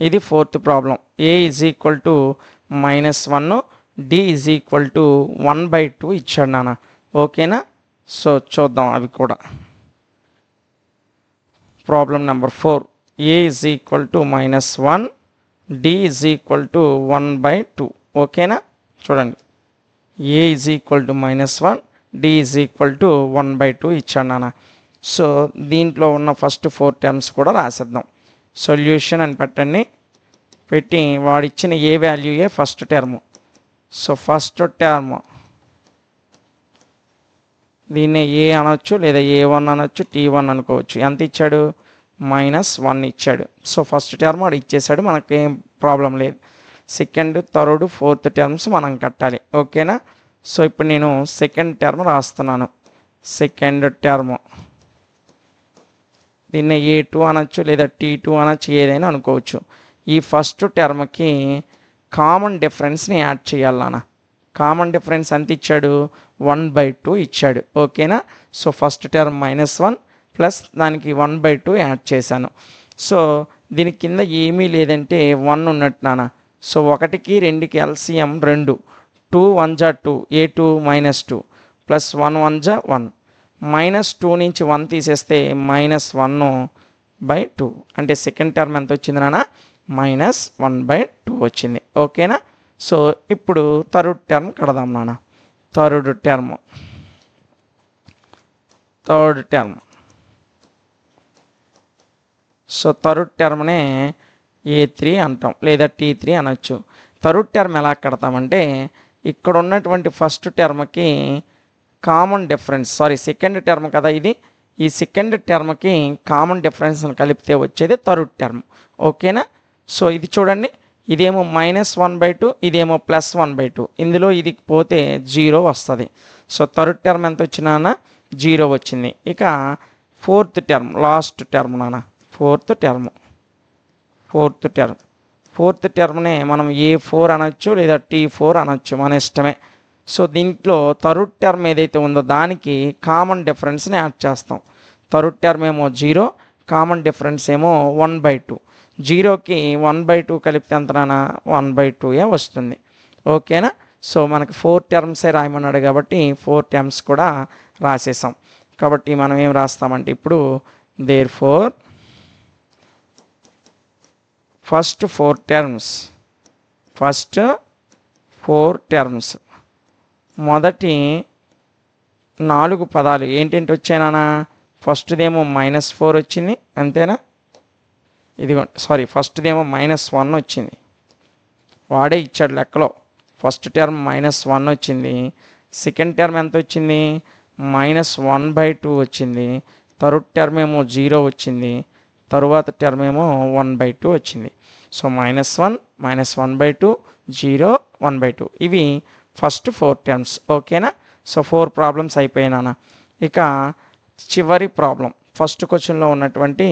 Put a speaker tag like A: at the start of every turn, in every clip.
A: ఇది fourth problem. A is equal to -1, d is equal to 1/2 ఇచ్చాడు నాన్న. ఓకేనా? సో చూద్దాం అవి కూడా. Problem number 4, a is equal to -1, d is equal to 1/2. ఓకేనా? చూడండి, a is equal to -1, d is equal to 1/2 ఇచ్చాడు నాన్న. సో దీంట్లో ఉన్న ఫస్ట్ 4 టర్మ్స్ కూడా రాసేద్దాం. సొల్యూషన్ అని పెట్టి వాడిచ్చిన ఏ వాల్యూయే first term. So first term దీన్నే ఏ అనొచ్చు, లేదా A1 అనొచ్చు, T1 అనుకోవచ్చు. ఎంత ఇచ్చాడు? -1 ఇచ్చాడు. సో ఫస్ట్ టర్మ్ వాడు ఇచ్చేసాడు, మనకేం ప్రాబ్లం లేదు. సెకండ్, థర్డ్, ఫోర్త్ టర్మ్స్ మనం కట్టాలి. ఓకేనా? సో ఇప్పుడు నేను సెకండ్ టర్మ్ రాస్తున్నాను. సెకండ్ టర్మ్ దీన్ని A2 అనొచ్చు, లేదా T2 అనొచ్చు, ఏదైనా అనుకోవచ్చు. ఈ ఫస్ట్ టర్మ్కి కామన్ డిఫరెన్స్ని యాడ్ చేయాలి నాన్న. కామన్ డిఫరెన్స్ ఎంత ఇచ్చాడు? 1/2 ఇచ్చాడు. ఓకేనా? సో ఫస్ట్ టర్మ్ -1 ప్లస్ దానికి 1/2 యాడ్ చేశాను. సో దీని కింద ఏమీ లేదంటే 1 ఉన్నట్టు నాన్న. సో 1కి 2కి LCM 2, 2 1 జా 2, A2 -2 ప్లస్ 1 1 జా 1. -2 నుంచి 1 తీసేస్తే -1/2. అంటే సెకండ్ టర్మ్ ఎంత వచ్చింది నాన్న? -1/2 వచ్చింది. ఓకేనా? సో ఇప్పుడు థర్డ్ టర్మ్ కడదాం నాన్న. థర్డ్ టర్మ్ సో థర్డ్ టర్మ్నే A3 అంటాం, లేదా T3 అనొచ్చు. థర్డ్ టర్మ్ ఎలా కడతామంటే, ఇక్కడ ఉన్నటువంటి ఫస్ట్ టర్మ్కి కామన్ డిఫరెన్స్, సెకండ్ టర్మ్ కదా ఇది. ఈ సెకండ్ టర్మ్కి కామన్ డిఫరెన్స్ కలిపితే వచ్చేది థర్డ్ టర్మ్. ఓకేనా? సో ఇది చూడండి, ఇదేమో -1/2, ఇదేమో +1/2. ఇందులో ఇది పోతే 0 వస్తుంది. సో థర్డ్ టర్మ్ ఎంత వచ్చినా 0 వచ్చింది. ఇక ఫోర్త్ టర్మ్, లాస్ట్ టర్మ్ నాన్న. ఫోర్త్ టర్మ్నే మనం A4 అనొచ్చు, లేదా T4 అనొచ్చు, మన ఇష్టమే. సో దీంట్లో థర్డ్ టర్మ్ ఏదైతే ఉందో దానికి కామన్ డిఫరెన్స్ని యాడ్ చేస్తాం. థర్డ్ టర్మ్ ఏమో 0, కామన్ డిఫరెన్స్ ఏమో 1/2. 0కి 1/2 కలిపితే ఎంత నాన్న? 1/2 వస్తుంది. ఓకేనా? సో మనకి 4 టర్మ్సే రాయమన్నాడు కాబట్టి 4 టర్మ్స్ కూడా రాసేసాం. కాబట్టి మనం ఏం రాస్తామంటే ఇప్పుడు therefore ఫస్ట్ 4 టర్మ్స్ మొదటి 4 పదాలు ఏంటంటే వచ్చానా? ఫస్ట్దేమో -4 వచ్చింది, అంతేనా? ఫస్ట్దేమో -1 వచ్చింది, వాడే ఇచ్చాడు లెక్కలో. ఫస్ట్ టర్మ్ -1 వచ్చింది. సెకండ్ టర్మ్ ఎంత వచ్చింది? -1/2 వచ్చింది. థర్డ్ టర్మ్ ఏమో 0 వచ్చింది. తరువాత టర్మ్ ఏమో 1/2 వచ్చింది. సో -1, -1/2, 0, 1/2 ఇవి ఫస్ట్ 4 టర్మ్స్. ఓకేనా? సో 4 ప్రాబ్లమ్స్ అయిపోయినా. ఇక చివరి ప్రాబ్లం, ఫస్ట్ క్వశ్చన్లో ఉన్నటువంటి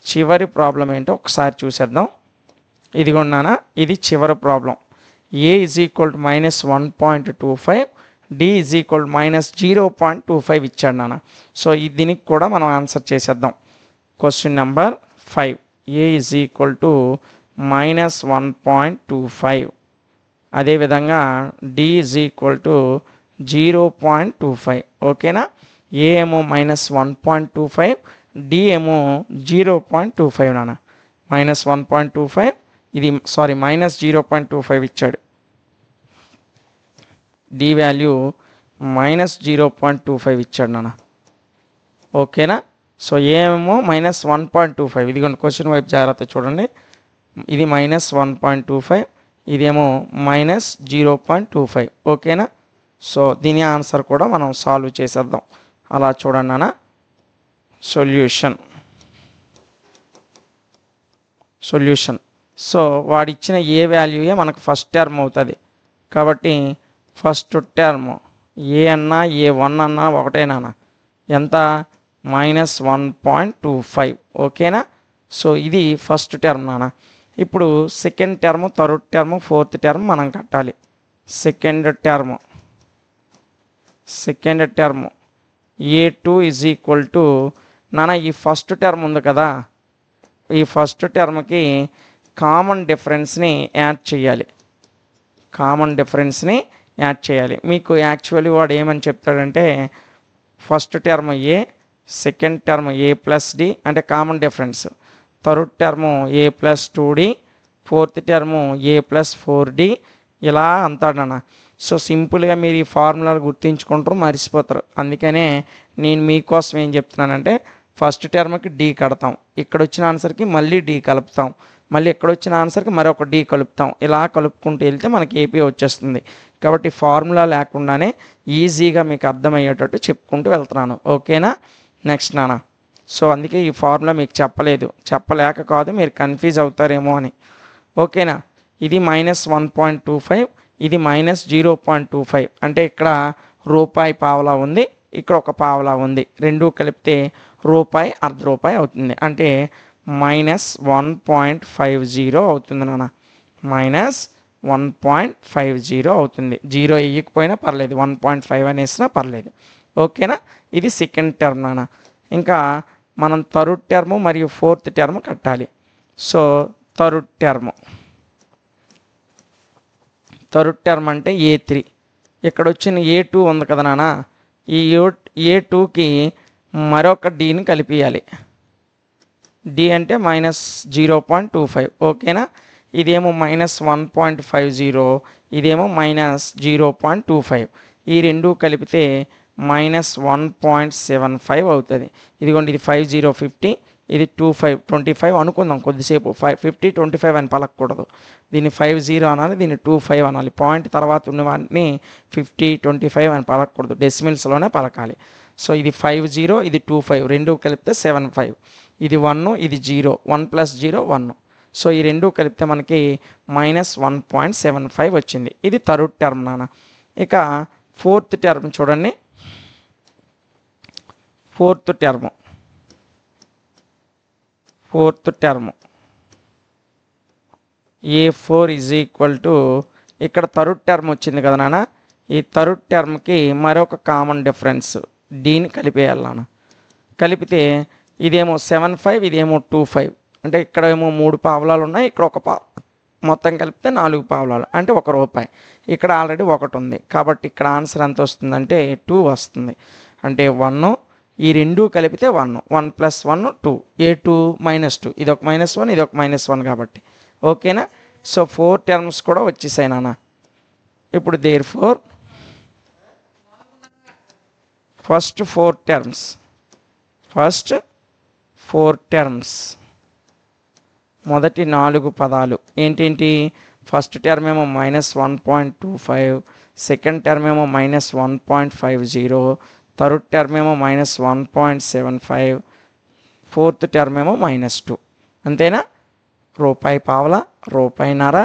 A: చివరి ప్రాబ్లం ఏంటో ఒకసారి చూసేద్దాం. ఇదిగోన్నానా, ఇది చివరి problem. A is equal to -1.25, D is equal -0.25 ఇచ్చాడు నాన్న. సో దీనికి కూడా మనం ఆన్సర్ చేసేద్దాం. Question number 5, A is equal to -1.25, అదేవిధంగా D ఈజ్ ఈక్వల్ టు 0.25. ఓకేనా? A ఏమో -1.25, D ఏమో 0.25 నాన్న. -1.25 ఇది -0.25 ఇచ్చాడు. D వాల్యూ -0.25 ఇచ్చాడు నాన్న. ఓకేనా? సో ఏమో -1.25, ఇదిగోండి క్వశ్చన్ వైపు జాగ్రత్త చూడండి. ఇది -1.25, ఇదేమో -0.25. ఓకేనా? సో దీని ఆన్సర్ కూడా మనం సాల్వ్ చేసేద్దాం. అలా చూడండి నాన్న. సొల్యూషన్ సో వాడిచ్చిన ఏ వాల్యూయే మనకు ఫస్ట్ టర్మ్ అవుతుంది. కాబట్టి ఫస్ట్ టర్మ్ ఏ అన్నా A1 అన్నా ఒకటేనా? ఎంత? -1.25. ఓకేనా? సో ఇది ఫస్ట్ టర్మ్ నాన్న. ఇప్పుడు second term, third term, fourth term మనం కట్టాలి. Second term A2 is equal to నాన్న, ఈ ఫస్ట్ టర్మ్ ఉంది కదా, ఈ ఫస్ట్ టర్మ్కి కామన్ డిఫరెన్స్ని యాడ్ చేయాలి. కామన్ డిఫరెన్స్ని యాడ్ చేయాలి. మీకు యాక్చువల్లీ వాడు ఏమని చెప్తాడంటే ఫస్ట్ టర్మ్ ఏ, సెకండ్ టర్మ్ ఏ ప్లస్ డి అంటే కామన్ డిఫరెన్స్, థర్డ్ టర్ము ఏ ప్లస్ 2d, ఫోర్త్ టర్ము ఏ ప్లస్ 4d ఇలా అంటాడన్న. సో సింపుల్గా మీరు ఈ ఫార్ములాలు గుర్తించుకుంటారు, మర్చిపోతారు. అందుకనే నేను మీకోసం ఏం చెప్తున్నానంటే ఫస్ట్ టర్మ్కి డి కడతాం, ఇక్కడ వచ్చిన ఆన్సర్కి మళ్ళీ డి కలుపుతాం, మళ్ళీ ఇక్కడ వచ్చిన ఆన్సర్కి మరొక డి కలుపుతాం, ఇలా కలుపుకుంటూ వెళ్తే మనకి ఏపీ వచ్చేస్తుంది. కాబట్టి ఫార్ములా లేకుండానే ఈజీగా మీకు అర్థమయ్యేటట్టు చెప్పుకుంటూ వెళ్తున్నాను. ఓకేనా? నెక్స్ట్ నాన్న. సో అందుకే ఈ ఫార్ములా మీకు చెప్పలేక కాదు, మీరు కన్ఫ్యూజ్ అవుతారేమో అని. ఓకేనా? ఇది -1.25, ఇది -0.25 అంటే ఇక్కడ రూపాయి పావలా ఉంది, ఇక్కడ ఒక పావలా ఉంది, రెండు కలిపితే రూపాయి అర్ధ రూపాయి అవుతుంది. అంటే -1.50 అవుతుంది నాన్న. -1.50 అవుతుంది. 0 వేయకపోయినా పర్లేదు, 1.5 అనేసినా పర్లేదు. ఓకేనా? ఇది సెకండ్ టర్మ్ నాన్న. ఇంకా మనం థర్డ్ టర్మ్ మరియు ఫోర్త్ టర్మ్ కట్టాలి. సో థర్డ్ టర్మ్ అంటే A3, ఇక్కడ వచ్చిన A2 ఉంది కదా నాన్న, ఈ A2కి మరొక డిని కలిపియాలి. డి అంటే -0.25. ఓకేనా? ఇదేమో -1.50, ఇదేమో -0.25. ఈ రెండు కలిపితే -1.75 అవుతుంది. ఇదిగోండి, ఇది 50, ఇది 25 అనుకుందాం కొద్దిసేపు. 50, 25 అని పలకూడదు, దీన్ని 50 అనాలి, దీన్ని 25 అనాలి. పాయింట్ తర్వాత ఉన్న వాటిని 50, 25 అని పలకూడదు, డెసిమల్స్లోనే పలకాలి. సో ఇది 50, ఇది 25, రెండు కలిపితే 75. ఇది 1, ఇది 0, 1 + 0 1. సో ఈ రెండు కలిపితే మనకి -1.75 వచ్చింది. ఇది థర్డ్ టర్మ్ నాన్న. ఇక ఫోర్త్ టర్మ్ చూడండి. ఫోర్త్ టర్మ్ A4 ఇక్కడ థర్డ్ టర్మ్ వచ్చింది కదా నాన్న, ఈ థర్డ్ టర్మ్కి మరొక కామన్ డిఫరెన్స్ డీని కలిపేయాలి నాన్న. కలిపితే ఇదేమో 75, ఇదేమో 25. అంటే ఇక్కడ ఏమో 3 పావలాలు ఉన్నాయి, ఇక్కడ ఒక మొత్తం కలిపితే 4 పావలాలు అంటే ₹1. ఇక్కడ ఆల్రెడీ 1 ఉంది, కాబట్టి ఇక్కడ ఆన్సర్ ఎంత వస్తుందంటే 2 వస్తుంది. అంటే 1, ఈ రెండు కలిపితే 1, 1 + 1 2, A2 -2, ఇది ఒక -1, ఇది ఒక -1 కాబట్టి. ఓకేనా? సో 4 టర్మ్స్ కూడా వచ్చేసాయి నాన్న. ఇప్పుడు therefore ఫస్ట్ 4 టర్మ్స్ మొదటి 4 పదాలు ఏంటేంటి? ఫస్ట్ టర్మ్ ఏమో -1.25, సెకండ్ టర్మ్ ఏమో -1.50, థర్డ్ టర్మ్ ఏమో -1.75, ఫోర్త్ టర్మ్ ఏమో -2. అంతేనా? రూపాయి పావలా, రూపాయిన్నర,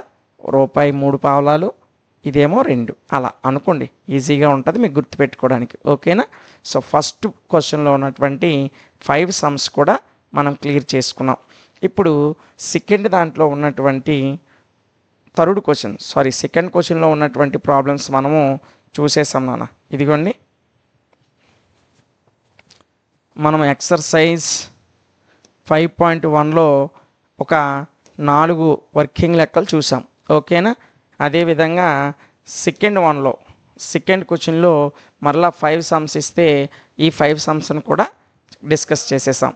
A: రూపాయి 3 పావలాలు, ఇదేమో 2. అలా అనుకోండి, ఈజీగా ఉంటుంది మీకు గుర్తుపెట్టుకోవడానికి. ఓకేనా? సో ఫస్ట్ క్వశ్చన్లో ఉన్నటువంటి 5 సమ్స్ కూడా మనం క్లియర్ చేసుకున్నాం. ఇప్పుడు సెకండ్ దాంట్లో ఉన్నటువంటి సెకండ్ క్వశ్చన్లో ఉన్నటువంటి ప్రాబ్లమ్స్ మనము చూసేసాం నాన్న. ఇదిగోండి, మనం ఎక్సర్సైజ్ 5.1లో ఒక 4 వర్కింగ్ లెక్కలు చూసాం. ఓకేనా? అదేవిధంగా సెకండ్ క్వశ్చన్లో మరలా 5 సమ్స్ ఇస్తే ఈ 5 సమ్స్ను కూడా డిస్కస్ చేసేసాం.